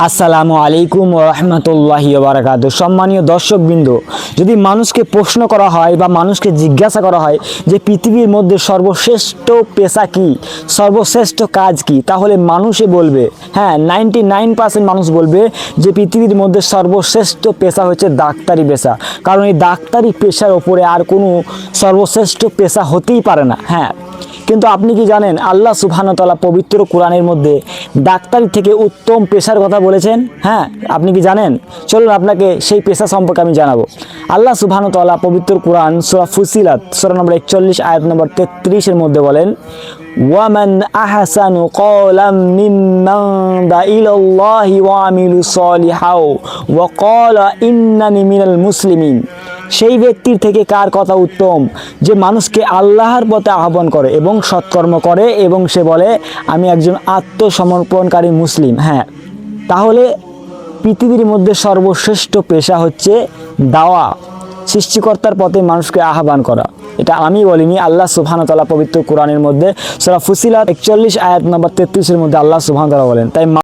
আসসালামু আলাইকুম রহমতুল্লাহি বারাকাতুহু। সম্মানীয় দর্শকবৃন্দ, যদি মানুষকে প্রশ্ন করা হয় বা মানুষকে জিজ্ঞাসা করা হয় যে পৃথিবীর মধ্যে সর্বশ্রেষ্ঠ পেশা কি, সর্বশ্রেষ্ঠ কাজ কি, তাহলে মানুষে বলবে, হ্যাঁ 99% মানুষ বলবে যে পৃথিবীর মধ্যে সর্বশ্রেষ্ঠ পেশা হচ্ছে ডাক্তারি পেশা। কারণ এই ডাক্তারি পেশার ওপরে আর কোনো সর্বশ্রেষ্ঠ পেশা হতেই পারে না। হ্যাঁ, কিন্তু আপনি কি জানেন আল্লাহ সুবহানাহু ওয়া তাআলা পবিত্র কোরআনের মধ্যে ডাক্তারি থেকে উত্তম পেশার কথা বলেছেন? হ্যাঁ, আপনি কি জানেন? চলুন আপনাকে সেই পেশা সম্পর্কে আমি জানাবো। আল্লাহ সুবহানাহু ওয়া তাআলা পবিত্র কোরআন সূরা ফুসিলাত সূরা নম্বর 41 আয়াত নম্বর 33 এর মধ্যে বলেন, ওয়ামান আহসানু ক্বালাম মিম্মান দা ইলাল্লাহি ওয়া আমিলু সলিহাও ওয়া ক্বালা ইন্নানি মিনাল মুসলিমিন। সেই ব্যক্তির থেকে কার কথা উত্তম যে মানুষকে আল্লাহর পথে আহ্বান করে এবং সৎকর্ম করে এবং সে বলে আমি একজন আত্মসমর্পণকারী মুসলিম। হ্যাঁ, তাহলে পৃথিবীর মধ্যে সর্বশ্রেষ্ঠ পেশা হচ্ছে দাওয়া, সৃষ্টিকর্তার পথে মানুষকে আহ্বান করা। এটা আমি বলিনি, আল্লাহ সুবহানাহু ওয়া তাআলা পবিত্র কোরআনের মধ্যে সূরা ফুসিলাত 41 আয়াত নম্বর 33 এর মধ্যে আল্লাহ সুবহানাহু ওয়া তাআলা বলেন। তাই